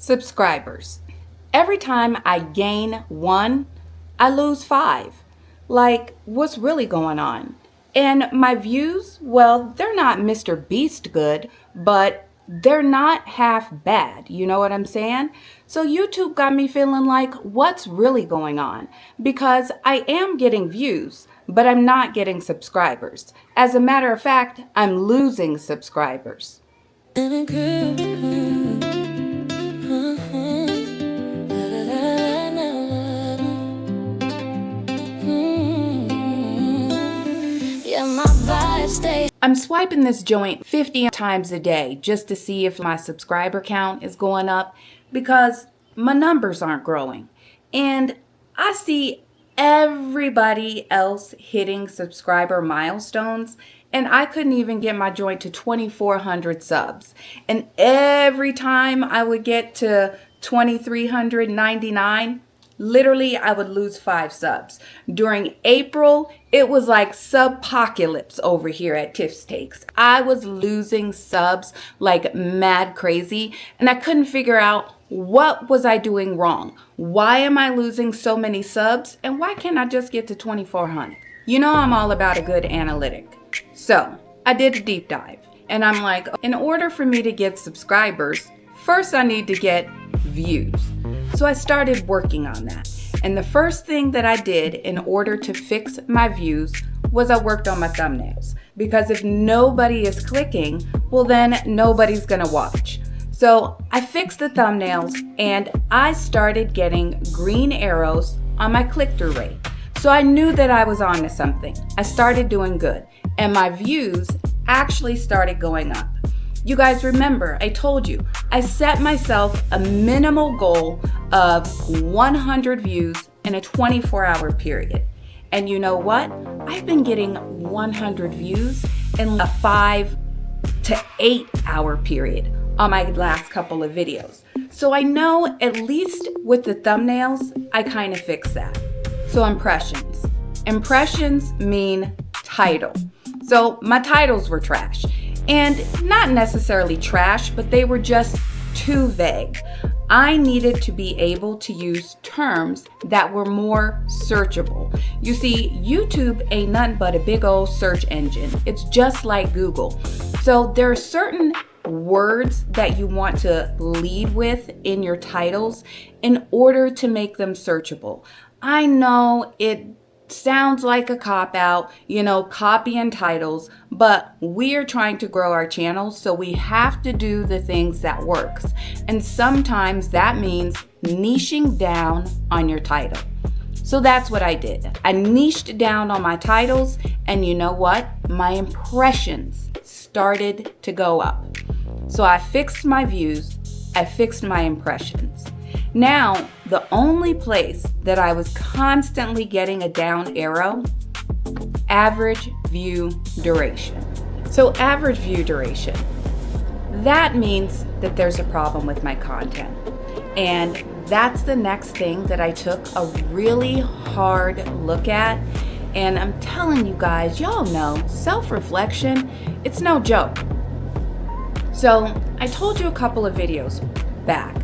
Subscribers. Every time I gain one, I lose 5. Like, what's really going on? And my views, well, they're not Mr. Beast good, but they're not half bad. You know what I'm saying? So YouTube got me feeling like, what's really going on? Because I am getting views, but I'm not getting subscribers. As a matter of fact, I'm losing subscribers. I'm swiping this joint 50 times a day just to see if my subscriber count is going up because my numbers aren't growing. And I see everybody else hitting subscriber milestones, and I couldn't even get my joint to 2,400 subs. And every time I would get to 2,399, literally, I would lose 5 subs. During April, it was like subpocalypse over here at Tiff's Takes. I was losing subs like mad crazy, and I couldn't figure out what was I doing wrong. Why am I losing so many subs, and why can't I just get to 2,400? You know I'm all about a good analytic. So I did a deep dive, and I'm like, in order for me to get subscribers, first I need to get views. So I started working on that. And the first thing that I did in order to fix my views was I worked on my thumbnails. Because if nobody is clicking, well then nobody's gonna watch. So I fixed the thumbnails and I started getting green arrows on my click-through rate. So I knew that I was on to something. I started doing good. And my views actually started going up. You guys remember, I told you, I set myself a minimal goal of 100 views in a 24-hour period. And you know what? I've been getting 100 views in a 5 to 8 hour period on my last couple of videos. So I know at least with the thumbnails, I kind of fixed that. So impressions. Impressions mean title. So my titles were trash. And not necessarily trash, but they were just too vague. I needed to be able to use terms that were more searchable. You see, YouTube ain't nothing but a big old search engine. It's just like Google. So there are certain words that you want to lead with in your titles in order to make them searchable. I know it sounds like a cop-out, copying titles, but we're trying to grow our channel, so we have to do the things that works. And sometimes that means niching down on your title. So that's what I did. I niched down on my titles, and you know what? My impressions started to go up. So I fixed my views, I fixed my impressions. Now, the only place that I was constantly getting a down arrow, average view duration. So average view duration, that means that there's a problem with my content. And that's the next thing that I took a really hard look at. And I'm telling you guys, y'all know, self-reflection, it's no joke. So I told you a couple of videos back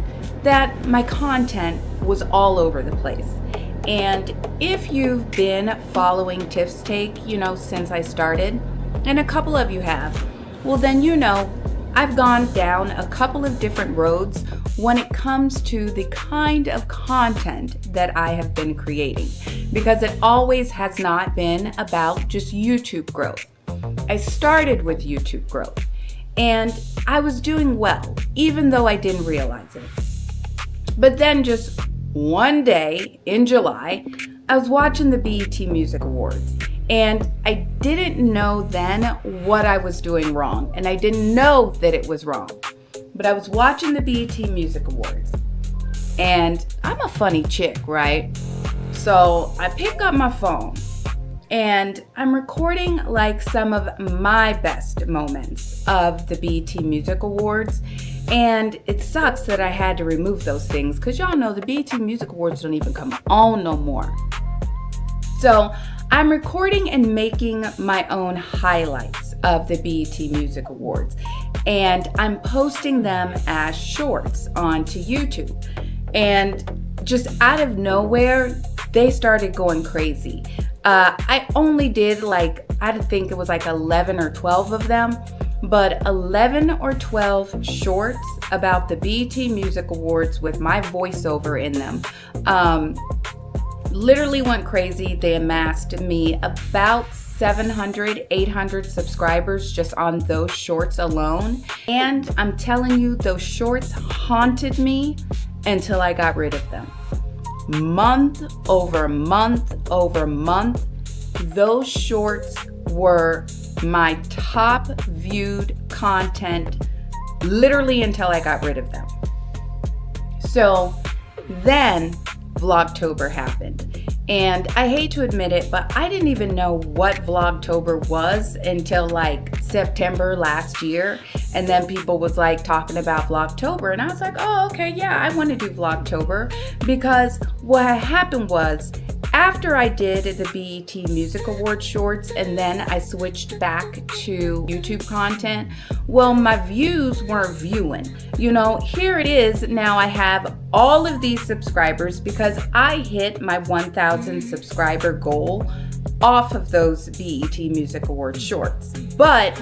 that my content was all over the place. And if you've been following Tiff's Take, since I started, and a couple of you have, well then I've gone down a couple of different roads when it comes to the kind of content that I have been creating, because it always has not been about just YouTube growth. I started with YouTube growth, and I was doing well, even though I didn't realize it. But then just one day in July, I was watching the BET Music Awards, and I didn't know then what I was doing wrong, and I didn't know that it was wrong. But I was watching the BET Music Awards, and I'm a funny chick, right? So I pick up my phone, and I'm recording like some of my best moments of the BET Music Awards. And it sucks that I had to remove those things because y'all know the BET Music Awards don't even come on no more. So I'm recording and making my own highlights of the BET Music Awards. and I'm posting them as shorts onto YouTube. And just out of nowhere, they started going crazy. I only did I think it was 11 or 12 of them, but 11 or 12 shorts about the BET Music Awards with my voiceover in them literally went crazy. They amassed me about 700, 800 subscribers just on those shorts alone. And I'm telling you, those shorts haunted me until I got rid of them. Month over month over month, those shorts were my top viewed content literally until I got rid of them. So then Vlogtober happened. And I hate to admit it, but I didn't even know what Vlogtober was until September last year. And then people was talking about Vlogtober. And I was like, oh, okay, yeah, I want to do Vlogtober. Because what happened was, after I did the BET Music Awards shorts and then I switched back to YouTube content, well, my views weren't viewing. Here it is. Now I have all of these subscribers because I hit my 1,000 subscriber goal off of those BET Music Awards shorts. But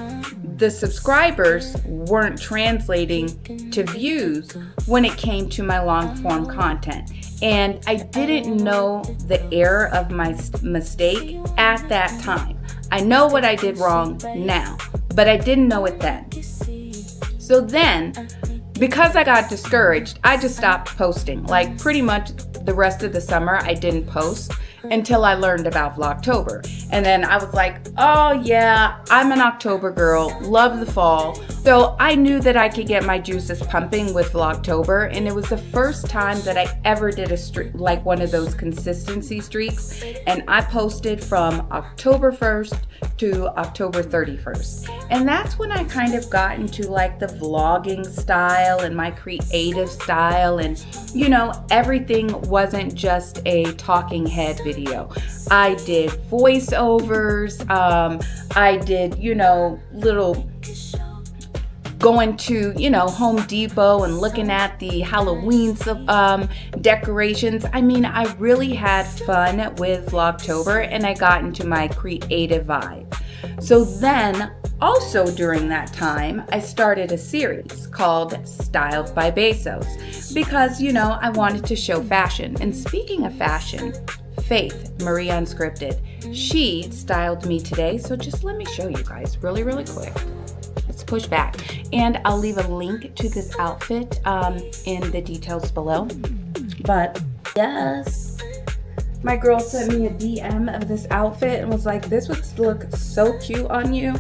the subscribers weren't translating to views when it came to my long form content. And I didn't know the error of my mistake at that time. I know what I did wrong now, but I didn't know it then. So then, because I got discouraged, I just stopped posting. Pretty much the rest of the summer, I didn't post until I learned about Vlogtober. And then I was like, oh yeah, I'm an October girl, love the fall. So I knew that I could get my juices pumping with Vlogtober, and it was the first time that I ever did a streak, one of those consistency streaks. And I posted from October 1st to October 31st. And that's when I kind of got into the vlogging style and my creative style, and everything wasn't just a talking head video. I did voiceovers, I did, little going to, Home Depot and looking at the Halloween decorations. I mean, I really had fun with Vlogtober and I got into my creative vibe. So then, also during that time, I started a series called Styled by Bezos because, I wanted to show fashion. And speaking of fashion, Faith, Marie Unscripted, she styled me today. So just let me show you guys really, really quick. Let's push back. And I'll leave a link to this outfit in the details below. But yes, my girl sent me a DM of this outfit and was like, this would look so cute on you.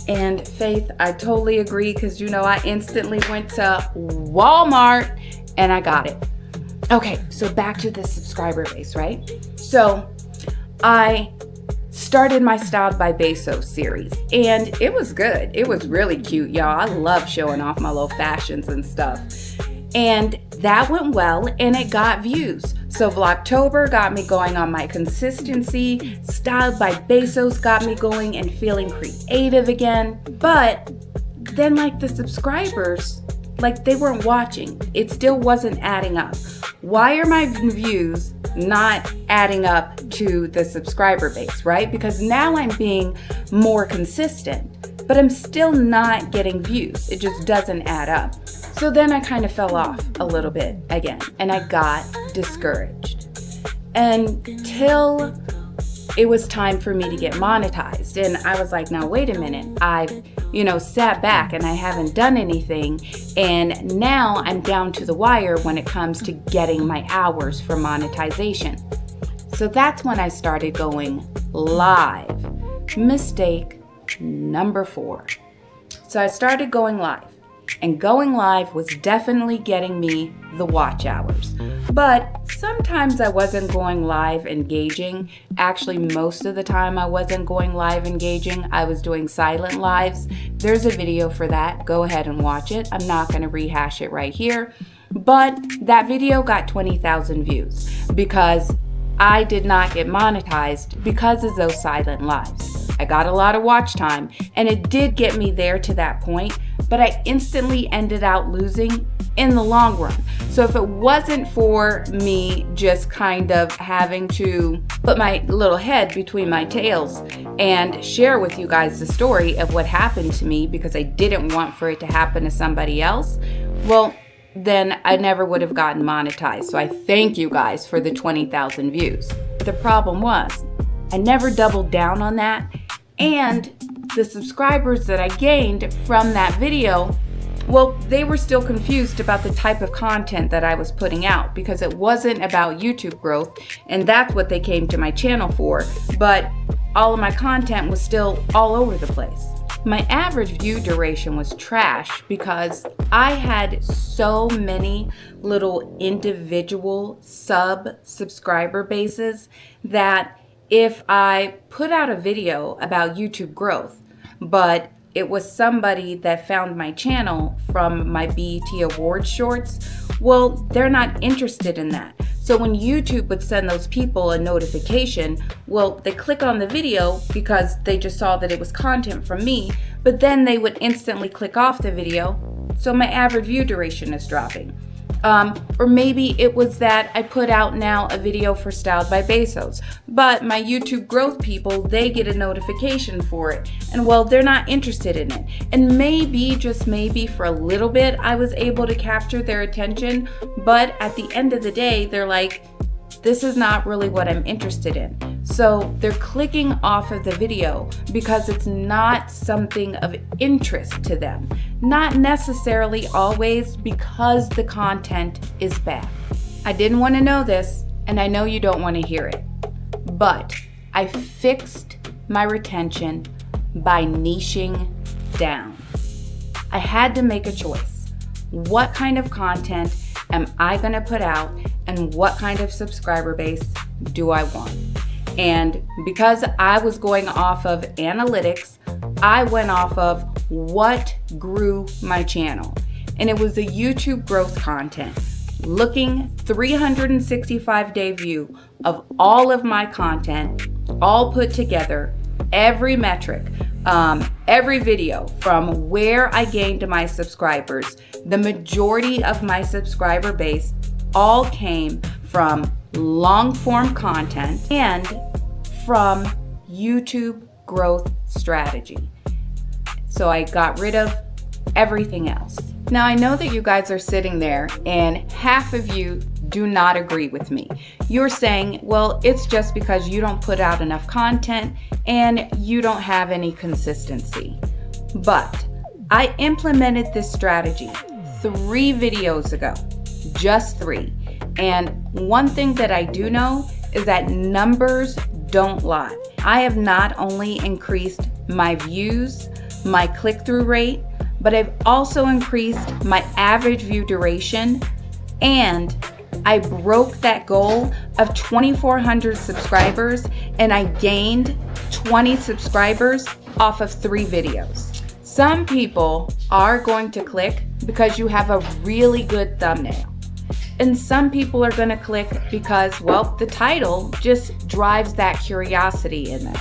And Faith, I totally agree because, I instantly went to Walmart and I got it. Okay, so back to the subscriber base, right? So I started my Styled by Bezos series and it was good. It was really cute, y'all. I love showing off my little fashions and stuff. And that went well and it got views. So Vlogtober got me going on my consistency. Styled by Bezos got me going and feeling creative again. But then the subscribers, they weren't watching. It still wasn't adding up. Why are my views not adding up to the subscriber base, right? Because now I'm being more consistent, but I'm still not getting views. It just doesn't add up. So then I kind of fell off a little bit again, and I got discouraged until it was time for me to get monetized. And I was like, now wait a minute, I've sat back and I haven't done anything, and now I'm down to the wire when it comes to getting my hours for monetization. So that's when I started going live. Mistake number 4. So I started going live, and going live was definitely getting me the watch hours. But sometimes I wasn't going live engaging. Actually, most of the time I wasn't going live engaging. I was doing silent lives. There's a video for that. Go ahead and watch it. I'm not going to rehash it right here. But that video got 20,000 views because I did not get monetized because of those silent lives. I got a lot of watch time and it did get me there to that point, but I instantly ended out losing in the long run. So if it wasn't for me just kind of having to put my little head between my tails and share with you guys the story of what happened to me because I didn't want for it to happen to somebody else, well, then I never would have gotten monetized. So I thank you guys for the 20,000 views. The problem was I never doubled down on that, and the subscribers that I gained from that video, well, they were still confused about the type of content that I was putting out because it wasn't about YouTube growth, and that's what they came to my channel for, but all of my content was still all over the place. My average view duration was trash because I had so many little individual subscriber bases that if I put out a video about YouTube growth, but it was somebody that found my channel from my BET Awards shorts, well, they're not interested in that. So when YouTube would send those people a notification, well, they click on the video because they just saw that it was content from me, but then they would instantly click off the video, so my average view duration is dropping. Or maybe it was that I put out now a video for Styled by Bezos, but my YouTube growth people, they get a notification for it, and well, they're not interested in it. And maybe, just maybe for a little bit, I was able to capture their attention, but at the end of the day, they're like, this is not really what I'm interested in. So they're clicking off of the video because it's not something of interest to them. Not necessarily always because the content is bad. I didn't want to know this, and I know you don't want to hear it, but I fixed my retention by niching down. I had to make a choice. What kind of content am I going to put out, and what kind of subscriber base do I want? And because I was going off of analytics, I went off of what grew my channel. And it was the YouTube growth content. Looking 365-day view of all of my content, all put together, every metric, every video from where I gained my subscribers. The majority of my subscriber base all came from long form content and from YouTube growth strategy. So I got rid of everything else. Now I know that you guys are sitting there and half of you do not agree with me. You're saying, well, it's just because you don't put out enough content and you don't have any consistency. But I implemented this strategy 3 videos ago, just 3. And one thing that I do know is that numbers don't lie. I have not only increased my views, my click-through rate, but I've also increased my average view duration, and I broke that goal of 2,400 subscribers, and I gained 20 subscribers off of 3 videos. Some people are going to click because you have a really good thumbnail. And some people are going to click because, well, the title just drives that curiosity in them.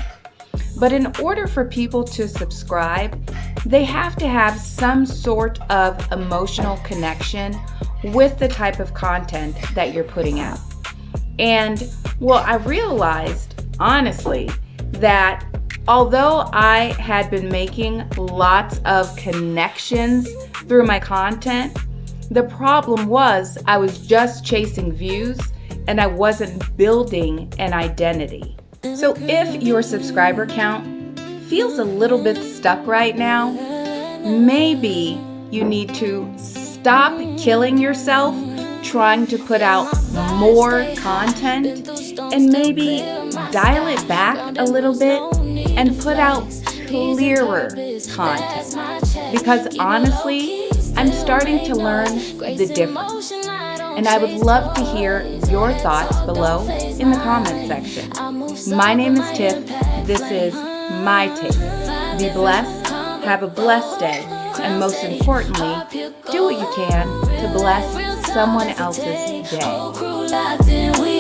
But in order for people to subscribe, they have to have some sort of emotional connection with the type of content that you're putting out. And, well, I realized, honestly, that although I had been making lots of connections through my content, the problem was I was just chasing views and I wasn't building an identity. So if your subscriber count feels a little bit stuck right now, maybe you need to stop killing yourself trying to put out more content and maybe dial it back a little bit and put out clearer content. Because honestly, I'm starting to learn the difference. And I would love to hear your thoughts below in the comment section. My name is Tiff. This is my take. Be blessed, have a blessed day, and most importantly, do what you can to bless someone else's day.